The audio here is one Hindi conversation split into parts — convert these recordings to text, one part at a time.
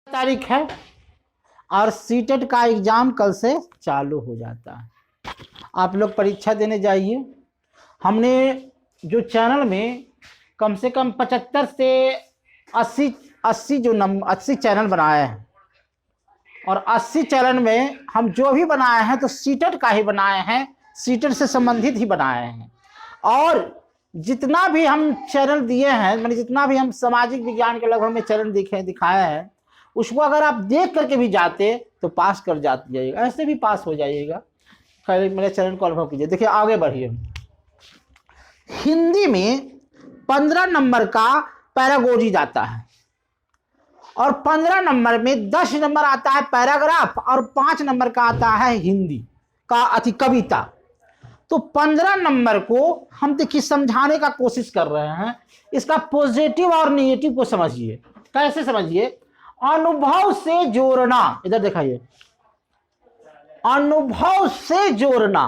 तारीख है और सीटेट का एग्जाम कल से चालू हो जाता है। आप लोग परीक्षा देने जाइए। हमने जो चैनल में कम से कम 75 से 80 चैनल बनाए हैं और 80 चैनल में हम जो भी बनाए हैं तो सीटेट का ही बनाए हैं, सीटेट से संबंधित ही बनाए हैं। और जितना भी हम चैनल दिए हैं, मैंने जितना भी हम सामाजिक विज्ञान के लगभग में चैनल दिखाए हैं, उसको अगर आप देख करके भी जाते तो पास कर जाइएगा, ऐसे भी पास हो जाइएगा। खैर मेरे चैनल को अनुभव कीजिए। देखिए आगे बढ़िए। हिंदी में 15 नंबर का पैरागोजी जाता है और 15 नंबर में 10 नंबर आता है पैराग्राफ और 5 नंबर का आता है हिंदी का कविता। तो 15 नंबर को हम देखिए समझाने का कोशिश कर रहे हैं। इसका पॉजिटिव और नेगेटिव को समझिए। कैसे समझिए? अनुभव से जोड़ना, इधर दिखाइए, अनुभव से जोड़ना।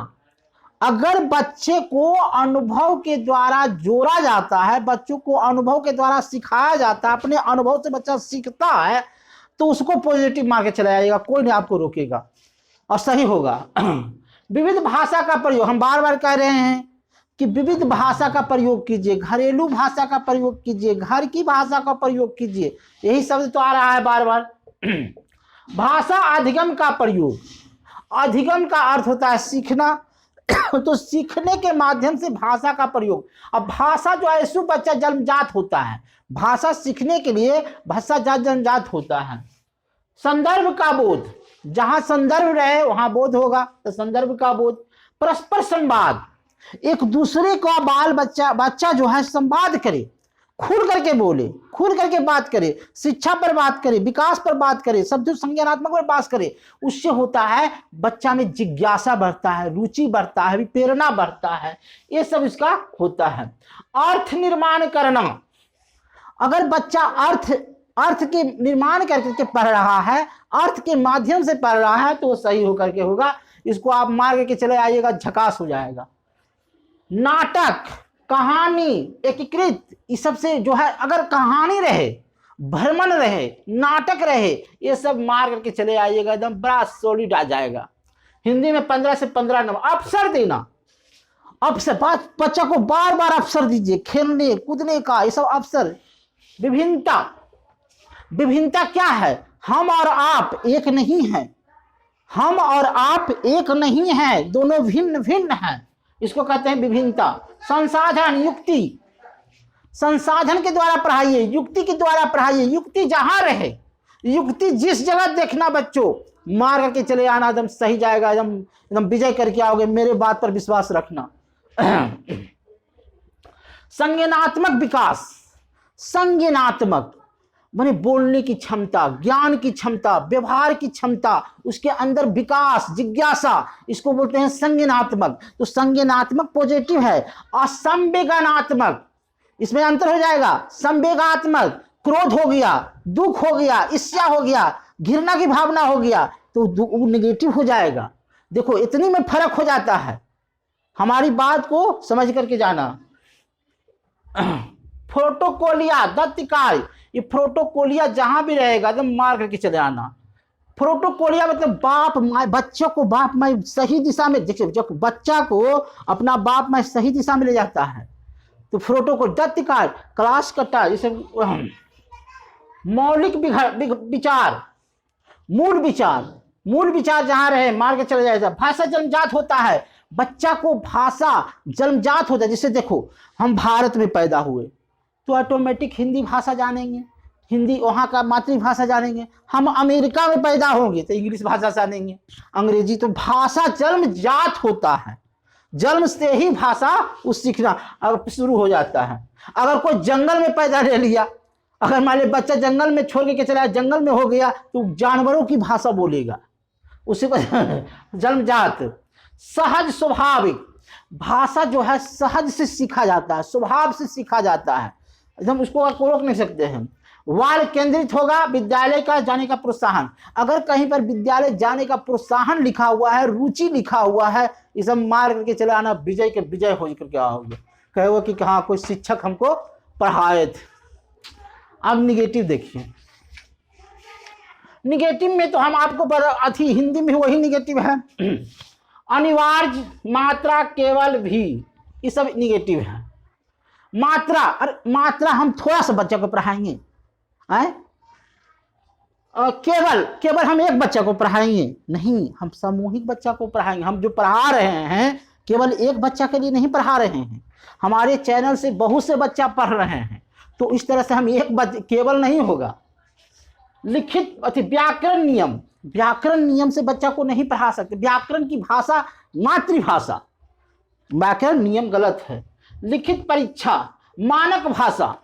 अगर बच्चे को अनुभव के द्वारा जोड़ा जाता है, बच्चों को अनुभव के द्वारा सिखाया जाता है, अपने अनुभव से बच्चा सीखता है, तो उसको पॉजिटिव मार के चला जाएगा, कोई नहीं आपको रोकेगा और सही होगा। विविध भाषा का प्रयोग, हम बार बार कह रहे हैं कि विविध भाषा का प्रयोग कीजिए, घरेलू भाषा का प्रयोग कीजिए, घर की भाषा का प्रयोग कीजिए। यही शब्द तो आ रहा है बार बार। भाषा अधिगम का प्रयोग, अधिगम का अर्थ होता है सीखना, तो सीखने के माध्यम से भाषा का प्रयोग। अब भाषा जो है ऐसा बच्चा जन्मजात होता है, भाषा सीखने के लिए भाषा जन्मजात होता है। संदर्भ का बोध, जहां संदर्भ रहे वहां बोध होगा, तो संदर्भ का बोध। परस्पर संवाद, एक दूसरे का बाल बच्चा जो है संवाद करे, खुल करके बोले, खुल करके बात करे, शिक्षा पर बात करे, विकास पर बात करे, शब्द संज्ञानात्मक पर बात करे। उससे होता है बच्चा में जिज्ञासा बढ़ता है, रुचि बढ़ता है, प्रेरणा बढ़ता है, ये सब इसका होता है। अर्थ निर्माण करना, अगर बच्चा अर्थ के निर्माण करके पढ़ रहा है, अर्थ के माध्यम से पढ़ रहा है, तो वो सही होकर के होगा। इसको आप मार करके चले आइएगा, झकास हो जाएगा। नाटक, कहानी, एकीकृत, इस सब से जो है अगर कहानी रहे, भ्रमण रहे, नाटक रहे, ये सब मार करके चले आइएगा, एकदम बड़ा सॉलिड आ जाएगा। हिंदी में 15 से 15 नंबर। अवसर देना, अवसर, बच्चा को बार बार अवसर दीजिए, खेलने कूदने का, ये सब अवसर। विभिन्नता, विभिन्नता क्या है? हम और आप एक नहीं हैं, हम और आप एक नहीं हैं, दोनों भिन्न भिन्न हैं, इसको कहते हैं विभिन्नता। संसाधन, युक्ति, संसाधन के द्वारा पढ़ाइए, युक्ति के द्वारा पढ़ाइए। युक्ति जहां रहे, युक्ति जिस जगह देखना बच्चों, मार करके चले आना, एकदम सही जाएगा, एकदम विजय करके आओगे, मेरे बात पर विश्वास रखना। संज्ञानात्मक विकास, संज्ञानात्मक माने बोलने की क्षमता, ज्ञान की क्षमता, व्यवहार की क्षमता, उसके अंदर विकास, जिज्ञासा, इसको बोलते हैं संज्ञानात्मक। तो संज्ञानात्मक पॉजिटिव है। असंवेदनात्मक, इसमें अंतर हो जाएगा। संवेगात्मक, क्रोध हो गया, दुख हो गया, ईर्ष्या हो गया, घृणा की भावना हो गया, तो वो नेगेटिव हो जाएगा। देखो इतनी में फर्क हो जाता है, हमारी बात को समझ करके जाना। प्रोटोकोलिया, दत्तकार्य, ये प्रोटोकोलिया जहां भी रहेगा एकदम मार करके चले आना। प्रोटोकोलिया मतलब बाप माँ, बच्चों को बाप माँ सही दिशा में, देखिए जब बच्चा को अपना बाप माँ सही दिशा में ले जाता है तो प्रोटोकोल। दत्तकार्य, क्लास कट्टा, जैसे मौलिक विचार, मूल विचार, मूल विचार जहां रहे मार के चले जाएगा। भाषा जन्मजात होता है, बच्चा को भाषा जन्मजात होता है। जैसे देखो हम भारत में पैदा हुए तो ऑटोमेटिक हिंदी भाषा जानेंगे, हिंदी वहाँ का मातृभाषा जानेंगे। हम अमेरिका में पैदा होंगे तो इंग्लिश भाषा जानेंगे, अंग्रेजी। तो भाषा जन्मजात होता है, जन्म से ही भाषा उस सीखना अब शुरू हो जाता है। अगर कोई जंगल में पैदा ले लिया, अगर मान लीजिए बच्चा जंगल में छोड़ के चला, जंगल में हो गया, तो जानवरों की भाषा बोलेगा, उसी को जन्मजात। सहज स्वाभाविक, भाषा जो है सहज से सीखा जाता है, स्वभाव से सीखा जाता है, एकदम उसको रोक नहीं सकते हैं। वाल केंद्रित होगा, विद्यालय का जाने का प्रोत्साहन। अगर कहीं पर विद्यालय जाने का प्रोत्साहन लिखा हुआ है, रुचि लिखा हुआ है, ये सब मार करके चले आना, विजय के विजय हो करके आओगे, कहोगे कि हाँ कोई शिक्षक हमको पढ़ाए थे। अब निगेटिव देखिए, निगेटिव में तो हम आपको अथी हिंदी में वही निगेटिव है। अनिवार्य, मात्रा, केवल, भी, ये सब निगेटिव है। मात्रा, अरे मात्रा हम थोड़ा सा बच्चा को पढ़ाएंगे, केवल, केवल हम एक बच्चा को पढ़ाएंगे नहीं, हम सामूहिक बच्चा को पढ़ाएंगे। हम जो पढ़ा रहे हैं केवल एक बच्चा के लिए नहीं पढ़ा रहे हैं, हमारे चैनल से बहुत से बच्चा पढ़ रहे हैं। तो इस तरह से हम एक केवल नहीं होगा। लिखित व्याकरण नियम, व्याकरण नियम से बच्चा को नहीं पढ़ा सकते। व्याकरण की भाषा मातृभाषा, व्याकरण नियम गलत है। लिखित परीक्षा, मानक भाषा,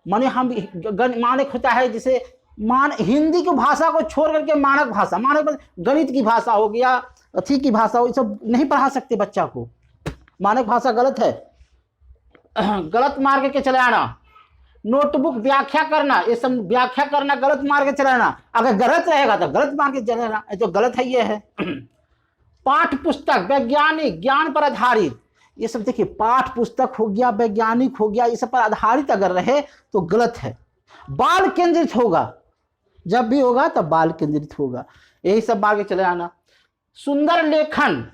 माने हम मानक होता है जैसे हिंदी की भाषा को छोड़ करके मानक भाषा, मानक गणित की भाषा हो गया, अथी की भाषा हो, ये सब नहीं पढ़ा सकते बच्चा को। मानक भाषा गलत है। गलत मार्ग के चलाना, नोटबुक व्याख्या करना, ये सब व्याख्या करना गलत मार्ग के चलाना। अगर गलत रहेगा तो गलत मार्ग के चलाना, तो गलत है ये है। पाठ पुस्तक, वैज्ञानिक, ज्ञान पर आधारित, ये सब देखिए पाठ पुस्तक हो गया, वैज्ञानिक हो गया, ये सब पर आधारित अगर रहे तो गलत है। बाल केंद्रित होगा, जब भी होगा तब बाल केंद्रित होगा, यही सब मार्ग चले आना। सुंदर लेखन,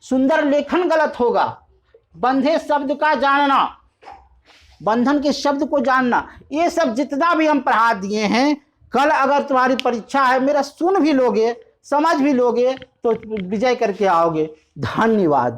सुंदर लेखन गलत होगा। बंधे शब्द का जानना, बंधन के शब्द को जानना, ये सब जितना भी हम पढ़ा दिए हैं, कल अगर तुम्हारी परीक्षा है, मेरा सुन भी लोगे, समझ भी लोगे तो विजय करके आओगे। धन्यवाद।